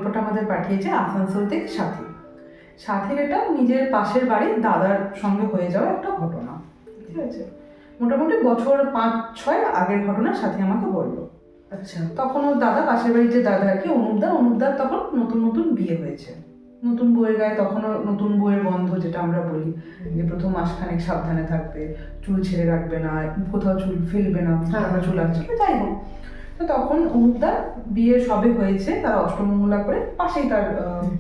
গল্পটা আমাদের পাঠিয়েছে আসানসোল থেকে সাথী। সাথীর এটা নিজের পাশের বাড়ির দাদার সঙ্গে হয়ে যাওয়া একটা ঘটনা, ঠিক আছে? মোটামুটি বছর 5-6 আগের ঘটনা সাথী আমাকে বললো। আচ্ছা। তখন ওর দাদা, পাশের বাড়ির যে দাদা আর কি, অনুপদার তখন নতুন নতুন বিয়ে হয়েছে। নতুন বউয়ের গায়ে তখনও নতুন বউয়ের গন্ধ, যেটা আমরা বলি যে প্রথম মাসখানেক সাবধানে থাকবে, চুল ছেড়ে রাখবে না, কোথাও চুল ফেলবে না, চুল আসছে, যাই হোক। তো তখন অনুপদার বিয়ে সবে হয়েছে, তারা অষ্টমঙ্গলা করে, পাশেই তার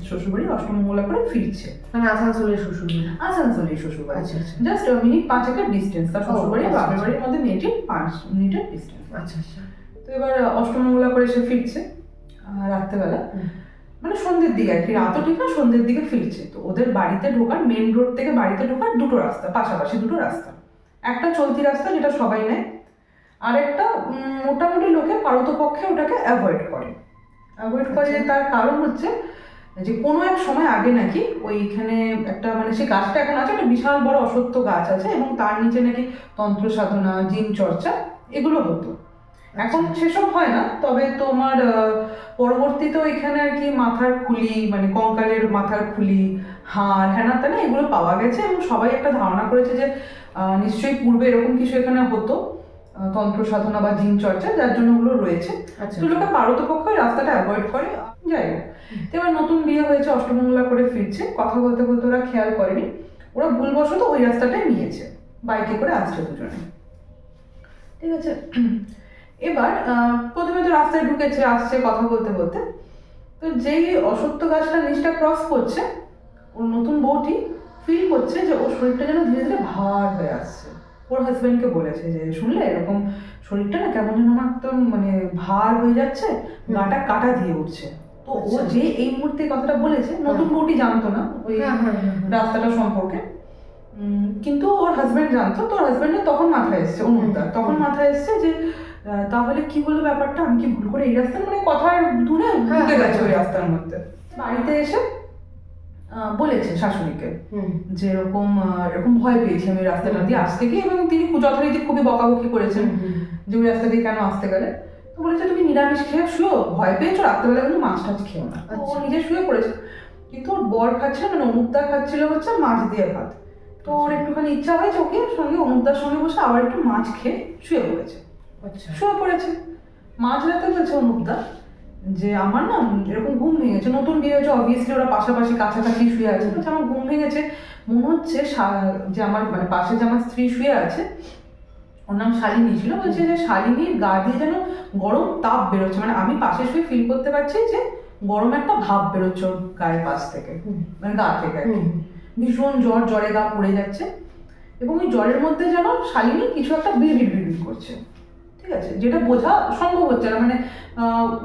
শ্বশুরবাড়ি, অষ্টমঙ্গলা করে ফিরছে। মানে আসানসোলের শ্বশুরবাড়ি? আসানসোলের শ্বশুরবাড়ি। আচ্ছা আচ্ছা। জাস্ট মিনিট 5-6 ডিস্টেন্স, তার শ্বশুরবাড়ি আর বাপের বাড়ির মধ্যে মেয়েটির 5 মিনিটের ডিস্টেন্স। আচ্ছা আচ্ছা। তো এবার অষ্টমঙ্গলা করে সে ফিরছে রাত্রেবেলা, মানে সন্ধ্যের দিকে আর কি, রাতও ঠিক না, সন্ধ্যের দিকে ফিরছে। তো ওদের বাড়িতে ঢোকার, মেন রোড থেকে বাড়িতে ঢোকার দুটো রাস্তা, পাশাপাশি দুটো রাস্তা। একটা চলতি রাস্তা, যেটা সবাই নেয়, আর একটা মোটামুটি লোকে পারতপক্ষে ওটাকে অ্যাভয়েড করে। তার কারণ হচ্ছে যে কোনো এক সময় আগে নাকি ওইখানে একটা, মানে সে গাছটা এখন আছে, একটা বিশাল বড় অশ্বত্থ গাছ আছে, এবং তার নিচে নাকি তন্ত্র সাধনা, জিন চর্চা এগুলো হতো। এখন সেসব হয় না, তবে তোমার পরবর্তীতে এখানে আর কি মাথার খুলি, মানে কঙ্কালের মাথার খুলি, হাড়, হ্যানা ত্যানা এগুলো পাওয়া গেছে, এবং সবাই একটা ধারণা করেছে যে নিশ্চয়ই পূর্বে এরকম কিছু এখানে হতো, তন্ত্র সাধনা বা জিন চর্চা, যার জন্য ওগুলো রয়েছে। তো লোকে পারতপক্ষ রাস্তাটা অ্যাভয়েড করে, যাই হোক। এবার নতুন বিয়ে হয়েছে, অষ্টমঙ্গলা করে ফিরছে, কথা বলতে বলতে ওরা খেয়াল করেনি, ওরা ভুলবশত ওই রাস্তাটাই নিয়েছে, বাইকে করে আসছে দুজনে, ঠিক আছে? এবার প্রথমে তো রাস্তায় ঢুকেছে, আসছে কথা বলতে বলতে, তো যেই অসত্য গাছটা নিচটা ক্রস করছে, ওর নতুন বউটি ফিল করছে যে ওর শরীরটা যেন ধীরে ধীরে ভার হয়ে আসছে। ওর হাজব্যান্ডকে বলেছে যে শুনলে এরকম শরীরটা না কেমন যেন আমার একদম মানে ভার হয়ে যাচ্ছে, গাটা কাটা দিয়ে উঠছে। তো ও যে এই মুহূর্তে কথাটা বলেছে, নতুন বউটি জানতো না ওই রাস্তাটা সম্পর্কে, কিন্তু ওর হাজব্যান্ড জানতো। তো ওর হাজব্যান্ডের তখন মাথায় এসছে, অনুদার তখন মাথায় এসছে যে তাহলে কি হলো ব্যাপারটা, আমি কি ভুল করে এই রাস্তার, মানে কথার ধুনে ঢুকে গেছে ওই রাস্তার মধ্যে। বাড়িতে এসে বলেছে শাশুড়িকে যে এরকম ভয় পেয়েছি আমি রাস্তাটা দিয়ে আসতে গিয়ে, এবং তিনি যথারীতি খুবই বকাবকি করেছেন যে ওই রাস্তা দিয়ে কেন আসতে গেলে। তো বলেছে তুমি নিরামিষ খেয়ে শুও, ভয় পেয়েছো, রাত্রেবেলা কিন্তু মাছ টাছ খেও না। ও নিজে শুয়ে পড়েছে, কিন্তু ওর বর খাচ্ছিল, মানে অনুপদা খাচ্ছিল হচ্ছে মাছ দিয়ে ভাত। তো ওর একটুখানি ইচ্ছা হয়েছে, ওকে সঙ্গে অনুপদার সঙ্গে বসে আবার একটু মাছ খেয়ে শুয়ে পড়েছে। শুয়ে পড়েছে, মাঝরাতে বলছে অনুপদা যে আমার না এরকম ঘুম ভেঙেছে, নতুন বিয়ে হয়েছে, অবভিয়াসলি ওরা পাশাপাশি কাছাকাছি শুয়ে আছে, বলছে আমার ঘুম ভেঙেছে, মনে হচ্ছে যে আমার মানে পাশে যে আমার স্ত্রী শুয়ে আছে, ওর নাম শালিনী ছিল, বলছে যে শালিনীর গা দিয়ে যেন গরম তাপ বেরোচ্ছে, মানে আমি পাশে শুয়ে ফিল করতে পারছি যে গরম একটা ভাব বেরোচ্ছে ওর গায়ের পাশ থেকে, মানে গা থেকে আর কি। ভীষণ জ্বরে গা পড়ে যাচ্ছে, এবং ওই জ্বরের মধ্যে যেন শালিনী কিছু একটা বিড়বিড় করছে, ঠিক আছে? যেটা বোঝা সম্ভব হচ্ছে না, মানে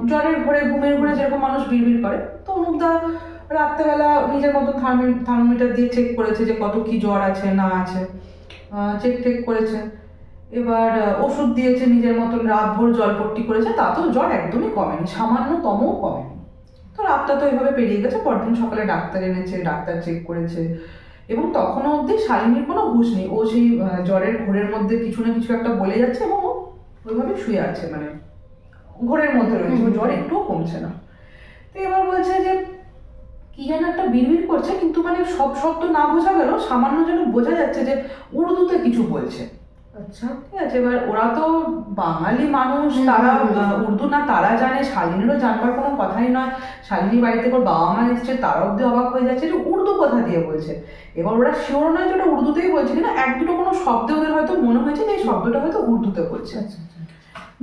জ্বরের ঘরে, ঘুমের ঘরে যেরকম মানুষ বিড়বিড় করে। তো অনুপদা রাত্রেবেলা নিজের মতো থার্মোমিটার দিয়ে চেক করেছে যে কত কি জ্বর আছে না আছে, চেক করেছে। এবার ওষুধ দিয়েছে নিজের মতন, রাতভর জলপট্টি করেছে, তাতেও জ্বর একদমই কমেনি, সামান্যতমও কমেনি। তো রাতটা তো এইভাবে পেরিয়ে গেছে, পরদিন সকালে ডাক্তার এনেছে, ডাক্তার চেক করেছে, এবং তখনও অবধি শালিনীর কোনো হুঁশ নেই। ও সেই জ্বরের ঘোরের মধ্যে কিছু না কিছু একটা বলে যাচ্ছে, এবং ও ওইভাবে শুয়ে আছে, মানে ঘোরের মধ্যে রয়েছে, জ্বর একটুও কমছে না। তো এবার বলছে যে কি যেন একটা বিড়বিড় করছে, কিন্তু মানে সব শব্দ না বোঝা গেল, সামান্য যেন বোঝা যাচ্ছে যে উর্দুতে কিছু বলছে। আচ্ছা, ঠিক আছে? এবার ওরা তো বাঙালি মানুষ, তারা উর্দু না তারা জানে, শালিনীরও জানবার কোনো কথাই নয়। শালিনীর বাড়িতে ওর বাবা মা এসছে, তারা অব্দি অবাক হয়ে যাচ্ছে যে উর্দু কোথা দিয়ে বলছে। এবার ওরা শিওর নয় যে ওটা উর্দুতেই বলছে কিনা, এক দুটো কোনো শব্দে ওদের হয়তো মনে হয়েছে যে এই শব্দটা হয়তো উর্দুতে বলছে।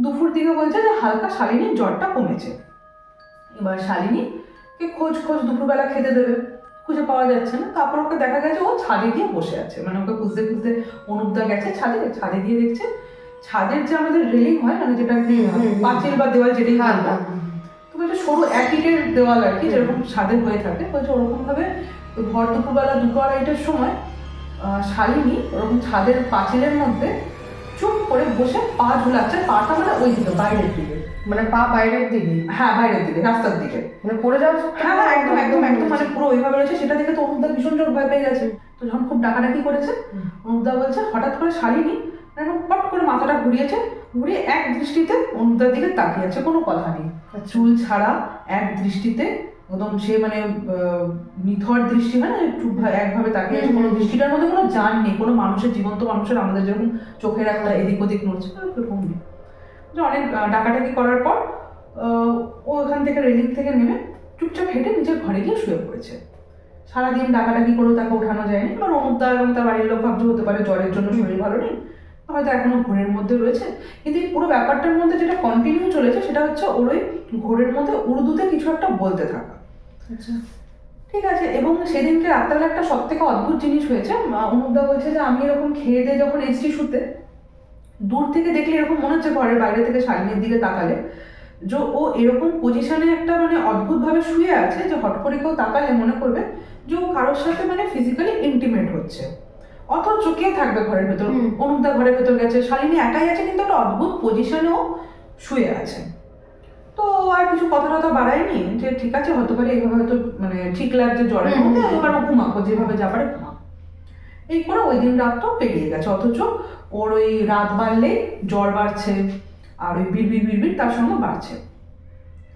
দুপুর দিকে বলছে যে হালকা শালিনীর জ্বরটা কমেছে। এবার শালিনীকে খোঁজ দুপুরবেলা খেতে দেবে, খুঁজে পাওয়া যাচ্ছে না। তারপর ওকে দেখা গেছে ও ছাদে গিয়ে বসে আছে, মানে ওকে খুঁজতে খুঁজতে অনুপদা গেছে ছাদে গিয়ে দেখছে ছাদের যে আমাদের রেলিং হয়, মানে যেটা পাঁচিল বা দেওয়াল যেটাই বলবো, তো বলছে সরু এক ইটের দেওয়াল আর কি, যেরকম ছাদে হয়ে থাকে, বলছে ওরকম ভাবে ভর দুপুরবেলা 2-2:30টার সময় শালিনী ওরকম ছাদের পাঁচিলের মধ্যে চুপ করে বসে পা ঝুলাচ্ছে, পাটা মানে ওই দিকে বাইরের দিকে, মানে পা বাইরের দিকে? হ্যাঁ, বাইরের দিকে, রাস্তার দিকে, মানে পড়ে যাওয়া? হ্যাঁ একদম মানে পুরো ওইভাবে রয়েছে। সেটা দেখে তো অনুপদা ভীষণ জোর ভয় পেয়ে গেছে। তো যখন খুব ডাকাডাকি করেছে, অনুপদা বলছে হঠাৎ করে শালিনী এরকম পট করে মাথাটা ঘুরিয়ে এক দৃষ্টিতে অনুপদার দিকে তাকিয়ে আছে, কোনো কথা নেই, চুল ছাড়া এক দৃষ্টিতে একদম সে মানে নিথর দৃষ্টি হয় না, একটু একভাবে তাকিয়ে আছে, কোনো দৃষ্টিটার মধ্যে কোনো জান নেই, কোনো মানুষের, জীবন্ত মানুষের আমাদের যেরকম চোখের একটা এদিক ওদিক নড়ছে, এরকম নেই। যে অনেক ডাকাডাকি করার পর ও ওখান থেকে রেলিং থেকে নেমে চুপচাপ হেঁটে নিজের ঘরে গিয়ে শুয়ে পড়েছে। সারাদিন ডাকাডাকি করেও তাকে ওঠানো যায়নি, এবার অনুপদা এবং তার বাড়ির লোক ভাবতে হতে পারে জ্বরের জন্য শরীর ভালো নেই, হয়তো এখনো ঘোরের মধ্যে রয়েছে। কিন্তু এই পুরো ব্যাপারটার মধ্যে যেটা কন্টিনিউ চলেছে সেটা হচ্ছে ওর ওই ঘোরের মধ্যে উর্দুতে কিছু একটা বলতে থাকা। আচ্ছা। ঠিক আছে, এবং সেদিনকে রাত্রেবেলা একটা সব থেকে অদ্ভুত জিনিস হয়েছে। অনুপদা বলছে যে আমি এরকম খেয়ে দিয়ে যখন এসছি শুতে, দূর থেকে দেখলে এরকম মনে হচ্ছে ঘরের বাইরে থেকে শালিনীর দিকে তাকালে যে ও এরকম পজিশনে একটা মানে অদ্ভুতভাবে শুয়ে আছে যে হট করে কেউ তাকালে মনে করবে যে ও কারোর সাথে মানে ফিজিক্যালি ইন্টিমেট হচ্ছে, অথচ কে থাকবে ঘরের ভেতর? অনুপদা ঘরের ভেতর গেছে, শালিনী একাই আছে, কিন্তু একটা অদ্ভুত পজিশনেও শুয়ে আছে। তো আর কিছু কথা টথা বাড়ায়নি, যে ঠিক আছে হতে পারে এইভাবে হয়তো মানে ঠিক লাগছে জ্বরের মধ্যে, এবার ও ঘুমাবো, যেভাবে যা পারে ঘুমা। এই করে ওই দিন রাতটাও পেরিয়ে গেছে, অথচ ওর ওই রাত বাড়লেই জ্বর বাড়ছে, আর ওই বিড়বিড় বিড়বিড় তার সঙ্গে বাড়ছে।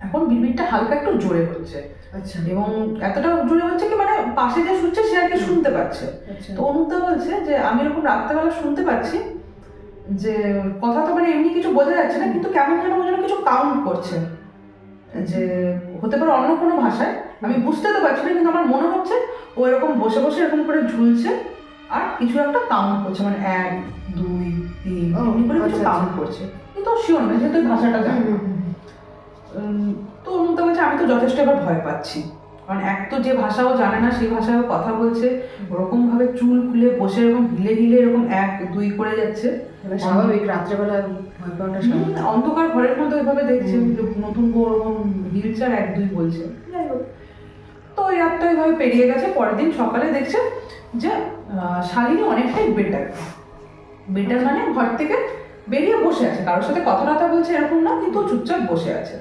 এখন বিড়বিড়টা হালকা একটু জোরে হচ্ছে, আচ্ছা। এবং এতটা জোরে হচ্ছে কি মানে পাশে যে শুচ্ছে সে আর কি শুনতে পাচ্ছে। আচ্ছা। তো অনুপদা বলছে যে আমি এরকম রাত্রেবেলা শুনতে পাচ্ছি যে কথা তো মানে এমনি কিছু বোঝা যাচ্ছে না, কিন্তু কেমন যেন ও যেন কিছু কাউন্ট করছে, যে হতে পারে অন্য কোনো ভাষায়, আমি বুঝতে তো পারছি না, কিন্তু আমার মনে হচ্ছে ও এরকম বসে বসে এরকম করে ঝুলছে আর কিছু একটা কাউন্ট করছে, মানে 1 2 3 এমনি করে কিছু আচ্ছা, কাউন্ট করছে, কিন্তু শিওর না যেহেতু এই ভাষাটা জানে না। তো অনুপদা বলছে আমি তো যথেষ্ট এবার ভয় পাচ্ছি, কারণ এক তো যে ভাষাও জানে না সেই ভাষায় কথা বলছে, ওরকম ভাবে চুল খুলে বসে এরকম হিলে হিলে এরকম 1 2 করে যাচ্ছে। এবার স্বাভাবিক রাত্রেবেলা ভয় পাওয়াটা স্বাভাবিক। অন্ধকার ঘরের মধ্যে ওইভাবে দেখছে যে নতুন বউ ওরকম হিলচার 1 2 বলছে। যাই হোক, তো ওই রাতটা ওইভাবে পেরিয়ে গেছে। পরের দিন সকালে দেখছে যে শালিনী অনেকটাই বেটার। বেটার মানে ঘর থেকে বেরিয়ে বসে আছে, কারোর সাথে কথা টথা বলছে এরকম না, কিন্তু ও চুপচাপ বসে আছে।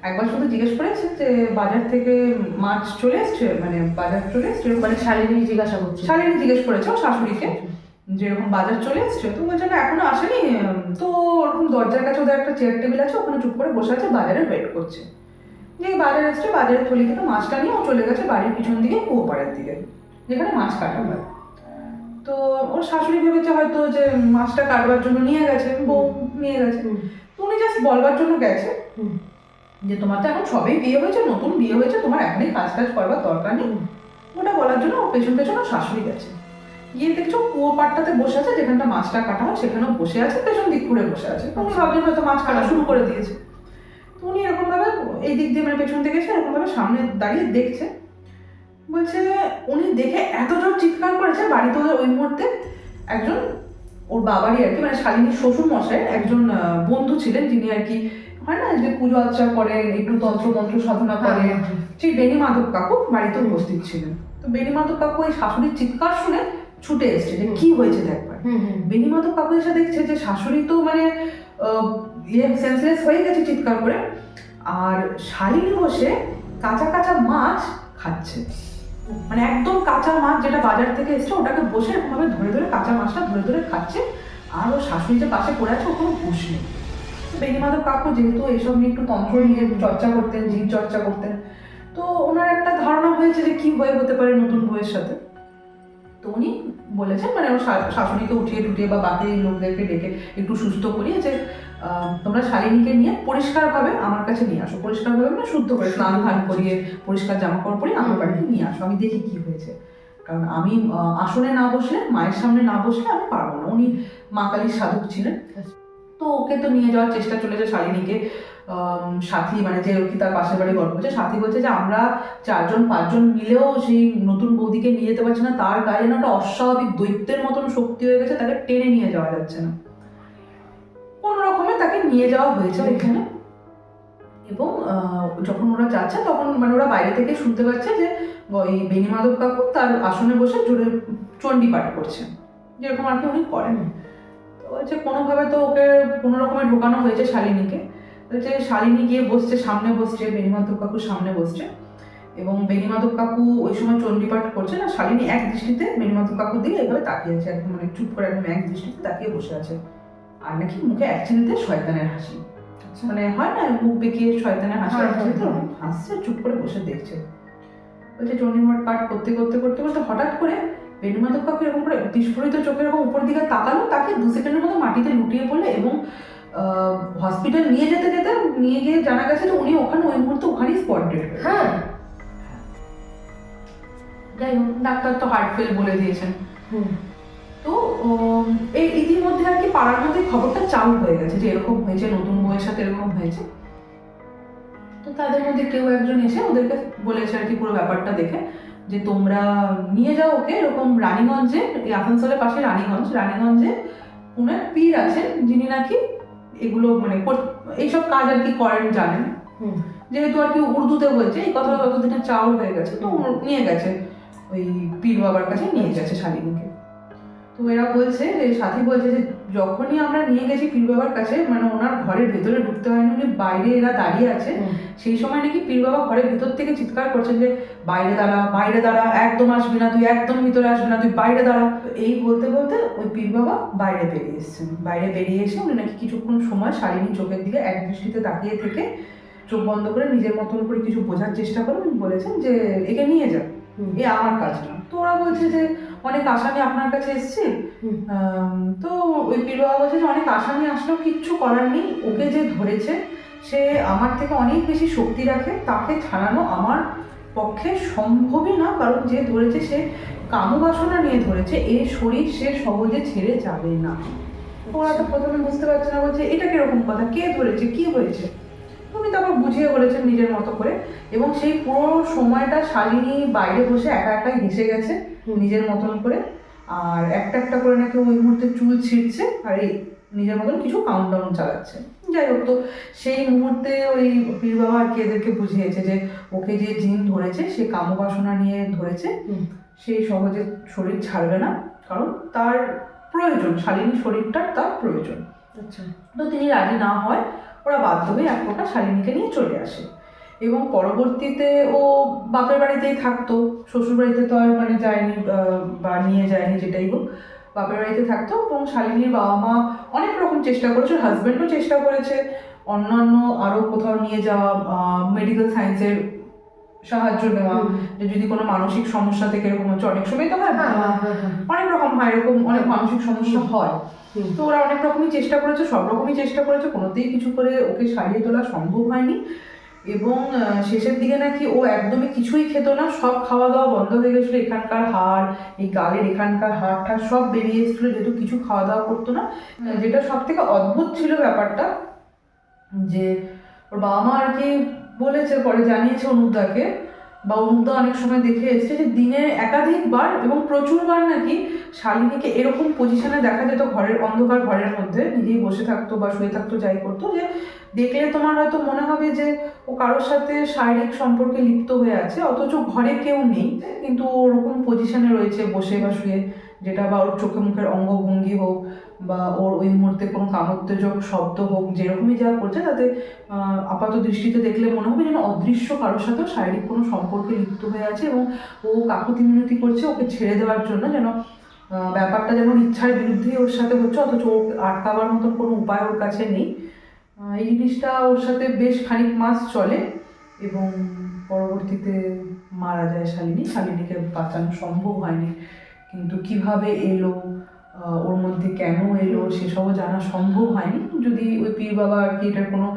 একবার শুধু জিজ্ঞেস করেছে যে বাজার থেকে মাছ চলে এসছে, মানে বাজার চলে এসছে, মানে শালিনী জিজ্ঞাসা করছে। শালিনী জিজ্ঞেস করেছে ওর শাশুড়িকে যে এরকম বাজার চলে এসছে, তো বলছে না এখনো আসেনি। তো ওরকম দরজার কাছে ওদের একটা চেয়ার টেবিল আছে, ওখানে চুপ করে বসে আছে, বাজারে ওয়েট করছে। যে বাজার এসছে, বাজারের থলি থেকে মাছটা নিয়ে ও চলে গেছে বাড়ির পিছন দিকে কুয়োপাড়ের দিকে, যেখানে মাছ কাটা হয়। তো ওর শাশুড়ি ভেবেছে হয়তো যে মাছটা কাটবার জন্য নিয়ে গেছে, বউ নিয়ে গেছে। তো উনি জাস্ট বলবার জন্য গেছে যে তোমার তো এখন সবেই বিয়ে হয়েছে, নতুন বিয়ে হয়েছে, তোমার এখনই কাজ টাজ করবার দরকার নেই। ওটা বলার জন্য ও পেছন পেছন ওর শাশুড়ি গেছে, গিয়ে দেখছো কুয়ো পাড়টাতে বসে আছে, যেখানটা মাছটা কাটা হয় সেখানেও বসে আছে, পেছন দিক ঘুরে বসে আছে। উনি ভাবলেন হয়তো মাছ কাটা শুরু করে দিয়েছে। তো উনি এরকম ভাবে এই দিক দিয়ে মানে পেছন থেকে এসে এরকম ভাবে সামনে দাঁড়িয়ে দেখছে। বলছে উনি দেখে এত জোর চিৎকার করেছে, বাড়িতে ওদের ওই মুহূর্তে একজন ওর বাবারই আর কি মানে শালিনীর শ্বশুর মশাই একজন বন্ধু ছিলেন, যিনি আর কি হয় না যে পুজো আর্চা করেন, একটু তন্ত্র মন্ত্র সাধনা করেন, সেই বেণী মাধব কাকু বাড়িতে উপস্থিত ছিলেন। তো বেণী মাধব কাকু এই শাশুড়ির চিৎকার শুনে ছুটে এসছে যে কি হয়েছে দেখবার। বেণী মাধব কাকু এসে দেখছে যে শাশুড়ি তো মানে সেন্সলেস হয়ে গেছে চিৎকার করে, আর শালিনী বসে কাঁচা কাঁচা মাছ খাচ্ছে, মানে একদম কাঁচা মাছ যেটা বাজার থেকে এসছে ওটাকে বসে এরকম ভাবে ধরে ধরে কাঁচা মাছটা ধরে ধরে খাচ্ছে, আর ও শাশুড়ি যে পাশে পড়ে আছে ও কোনো হুঁশ নেই। বেণী মাধব কাকু যেহেতু এইসব নিয়ে একটু তন্ত্র নিয়ে চর্চা করতেন, জীব চর্চা করতেন, তো ওনার একটা ধারণা হয়েছে যে কি হয়ে হতে পারে নতুন বউয়ের সাথে। তো উনি বলেছেন মানে ওর শাশুড়িকে উঠিয়ে টুটিয়ে বা বাকি লোকদেরকে ডেকে একটু সুস্থ করিয়ে যে তোমরা শালিনীকে নিয়ে পরিষ্কারভাবে আমার কাছে নিয়ে আসো, পরিষ্কারভাবে মানে শুদ্ধ করে স্নান ধান করিয়ে পরিষ্কার জামা কাপড় পরিয়ে আমার বাড়িতে নিয়ে আসো, আমি দেখি কি হয়েছে। কারণ আমি আসনে না বসলে, মায়ের সামনে না বসলে আমি পারবো না। উনি মা কালীর সাধক ছিলেন। তো ওকে তো নিয়ে যাওয়ার চেষ্টা চলেছে শালিনীকে। সাথী মানে যে কি তার পাশের বাড়ি গল্প করছে, সাথী বলছে যে আমরা 4 5 জন মিলেও সেই নতুন বৌদিকে নিয়ে যেতে পারছি না, তার গায়ে যেন একটা অস্বাভাবিক দৈত্যের মতন শক্তি হয়ে গেছে, তাকে টেনে নিয়ে যাওয়া যাচ্ছে না। কোনো রকমে তাকে নিয়ে যাওয়া হয়েছে এখানে। এবং যখন ওরা যাচ্ছে তখন মানে ওরা বাইরে থেকে শুনতে পাচ্ছে যে ওই বেণী মাধব কাকু তার আসনে বসে জোরে চণ্ডী পাঠ করছে, যেরকম আর কি উনি করেন। তো হচ্ছে কোনোভাবে তো ওকে কোনো রকমে ঢোকানো হয়েছে শালিনীকে। হচ্ছে শালিনী গিয়ে বসছে, সামনে বসছে, বেণী মাধব কাকুর সামনে বসছে, এবং বেণী মাধব কাকু ওই সময় চণ্ডীপাঠ করছে না, শালিনী এক দৃষ্টিতে বেণী মাধব কাকুর দিকে এভাবে তাকিয়ে আছে, একদম মানে চুপ করে একদম এক দৃষ্টিতে তাকিয়ে বসে আছে, আর নাকি মুখে এক চিনতে শয়তানের হাসি। মানে হয় না মুখ বেঁকিয়ে শয়তানে হাসি হ্যাঁ, হাসছে, তো হ্যাঁ। হাসছে, চুপ করে বসে দেখছে। বলছে চণ্ডীমঠ পাঠ করতে করতে করতে করতে হঠাৎ করে বেণুমাধব কাকু এরকম করে বিস্ফোরিত চোখে এরকম উপর দিকে তাকালো, তাকে 2 সেকেন্ডের মতো মাটিতে লুটিয়ে পড়লে এবং হসপিটাল নিয়ে যেতে যেতে নিয়ে গিয়ে জানা গেছে যে উনি ওখানে ওই মুহূর্তে ওখানেই স্পট ডেড। হ্যাঁ। যাই হোক, ডাক্তার তো হার্ট ফেল বলে দিয়েছেন। হুম। তো এই ইতিমধ্যে আর কি পাড়ার মধ্যে খবরটা চালু হয়ে গেছে যে এরকম হয়েছে, নতুন বউয়ের সাথে এরকম হয়েছে। তো তাদের মধ্যে কেউ একজন এসে ওদেরকে বলেছে আর কি পুরো ব্যাপারটা দেখে, যে তোমরা নিয়ে যাও ওকে এরকম রানীগঞ্জে, এই আসানসোলের পাশে রানীগঞ্জে কোনো এক পীর আছেন যিনি নাকি এগুলো মানে এইসব কাজ আর কি করেন, জানেন। যেহেতু আর কি উর্দুতে বলছে, এই কথাটা ততদিনে চাও হয়ে গেছে, তো নিয়ে গেছে ওই পীর বাবার কাছে, নিয়ে গেছে শালিনীকে। তো এরা বলছে যে সাথী বলছে যে যখনই আমরা নিয়ে গেছি পীর বাবার কাছে, মানে ওনার ঘরের ভেতরে ঢুকতে হয়নি, উনি বাইরে এরা দাঁড়িয়ে আছে, সেই সময় নাকি পীর বাবা ঘরের ভিতর থেকে চিৎকার করছেন যে বাইরে দাঁড়া, বাইরে দাঁড়া, একদম আসবি না তুই, একদম ভিতরে আসবি না তুই, বাইরে দাঁড়া। এই বলতে বলতে ওই পীর বাবা বাইরে বেরিয়ে এসেছেন। বাইরে বেরিয়ে এসে উনি নাকি কিছুক্ষণ সময় শালিনী চোখের দিকে এক দৃষ্টিতে তাকিয়ে থেকে চোখ বন্ধ করে নিজের মতন করে কিছু বোঝার চেষ্টা করে উনি বলেছেন যে একে নিয়ে যান, এ আমার কাজ না। তো ওরা বলছে যে অনেক আসামি আপনার কাছে এসছে। তো ওই পীর বাবা বলছে যে অনেক আসামি আসলেও কিচ্ছু করার নেই, ওকে যে ধরেছে সে আমার থেকে অনেক বেশি শক্তি রাখে, তাকে ছাড়ানো আমার পক্ষে সম্ভবই না, কারণ যে ধরেছে সে কামবাসনা নিয়ে ধরেছে, এই শরীর সে সহজে ছেড়ে যাবে না। ওরা তো প্রথমে বুঝতে পারছে না, বলছে এটা কিরকম কথা, কে ধরেছে, কি হয়েছে। উনি তারপর বুঝিয়ে বলেছেন নিজের মতো করে, এবং সেই পুরো সময়টা শালিনী বাইরে বসে একা একাই হেসে গেছে নিজের মতন করে, আর একটা একটা করে নাকি ওই মুহূর্তে চুল ছিঁড়ছে আর এই নিজের মতন কিছু কাউন্টডাউন চালাচ্ছে। যাই হোক, তো সেই মুহূর্তে ওই পীর বাবা আর কি এদেরকে বুঝিয়েছে যে ওকে যে জিন ধরেছে সে কামবাসনা নিয়ে ধরেছে, সেই সহজে শরীর ছাড়বে না, কারণ তার প্রয়োজন, শালিনীর শরীরটার তার প্রয়োজন। আচ্ছা। তো তিনি রাজি না হয়, ওরা বাধ্য হয়ে এক প্রকার শালিনীকে নিয়ে চলে আসে। এবং পরবর্তীতে ও বাপের বাড়িতেই থাকতো, শ্বশুর বাড়িতে তো আর মানে যায়নি বা নিয়ে যায়নি, যেটাই হোক বাপের বাড়িতে থাকতো। এবং শালিনীর বাবা মা অনেক রকম চেষ্টা করেছে, হাজব্যান্ডও চেষ্টা করেছে অন্যান্য আরও কোথাও নিয়ে যাওয়া, মেডিকেল সায়েন্সের সাহায্য নেওয়া, যে যদি কোনো মানসিক সমস্যা থেকে এরকম হচ্ছে, অনেক সময় তো হয় অনেক রকম হয়, এরকম অনেক মানসিক সমস্যা হয়। তো ওরা অনেক রকমই চেষ্টা করেছে, সব রকমই চেষ্টা করেছে, কোনোতেই কিছু করে ওকে সারিয়ে তোলা সম্ভব হয়নি। এবং শেষের দিকে নাকি ও একদমই কিছুই খেত না, সব খাওয়া দাওয়া বন্ধ হয়ে গেছিলো, এখানকার হাড়, এই গালের এখানকার হাড় ঠাড় সব বেরিয়ে এসেছিলো, যেহেতু কিছু খাওয়া দাওয়া করতো না। যেটা সব থেকে অদ্ভুত ছিল ব্যাপারটা, যে ওর বাবা মা আর কি বলেছে, পরে জানিয়েছে অনুপদাকে, বা অনুপদা অনেক সময় দেখে এসেছে যে দিনে একাধিকবার এবং প্রচুরবার নাকি শালিনীকে এরকম পজিশনে দেখা যেত ঘরের অন্ধকার ঘরের মধ্যে, নিজেই বসে থাকতো বা শুয়ে থাকতো, যাই করতো, যে দেখলে তোমার হয়তো মনে হবে যে ও কারোর সাথে শারীরিক সম্পর্কে লিপ্ত হয়ে আছে, অথচ ঘরে কেউ নেই, কিন্তু ওরকম পজিশনে রয়েছে বসে বা শুয়ে, যেটা বা ওর চোখে মুখের অঙ্গভঙ্গি হোক বা ওর ওই মুহূর্তে কোনো কামোত্তেজক শব্দ হোক, যেরকমই যা করছে তাতে আপাত দৃষ্টিতে দেখলে মনে হবে যেন অদৃশ্য কারোর সাথেও শারীরিক কোনো সম্পর্কে লিপ্ত হয়ে আছে, এবং ও কাকুতি মিনতি করছে ওকে ছেড়ে দেওয়ার জন্য, যেন ব্যাপারটা যেন ইচ্ছার বিরুদ্ধেই ওর সাথে হচ্ছে, অথচ ও আটকাবার মতন কোনো উপায় ওর কাছে নেই। এই জিনিসটা ওর সাথে বেশ খানিক মাস চলে এবং পরবর্তীতে মারা যায় শালিনীকে বাঁচানো সম্ভব হয়নি। কিন্তু কিভাবে এলো, ওর মধ্যে কেন এলো সেসবও জানা সম্ভব হয়নি। যদি ওই পীর বাবা আর কি এটার কোনো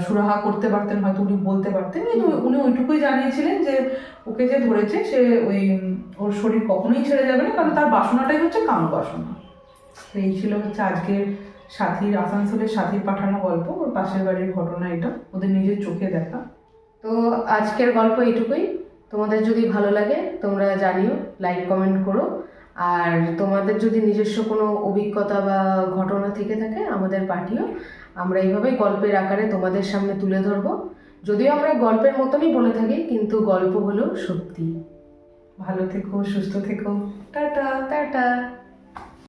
সুরাহা করতে পারতেন হয়তো উনি বলতে পারতেন, কিন্তু উনি ওইটুকুই জানিয়েছিলেন যে ওকে যে ধরেছে সে ওই ওর শরীর কখনোই ছেড়ে যাবে না, কারণ তার বাসনাটাই হচ্ছে কাম বাসনা। তো এই ছিল হচ্ছে আজকের সাথীর, আসানসোলের সাথীর পাঠানো গল্প, ওর পাশের বাড়ির ঘটনা, এটা ওদের নিজের চোখে দেখা। তো আজকের গল্প এইটুকুই। তোমাদের যদি ভালো লাগে তোমরা জানিও, লাইক কমেন্ট করো, আর তোমাদের যদি নিজস্ব কোনো অভিজ্ঞতা বা ঘটনা থেকে থাকে আমাদের পাঠিও। আমরা এইভাবেই গল্পের আকারে তোমাদের সামনে তুলে ধরবো, যদিও আমরা গল্পের মতনই বলে থাকি, কিন্তু গল্প হলো সত্যি। ভালো থেকো, সুস্থ থেকো, টাটা। টাটা।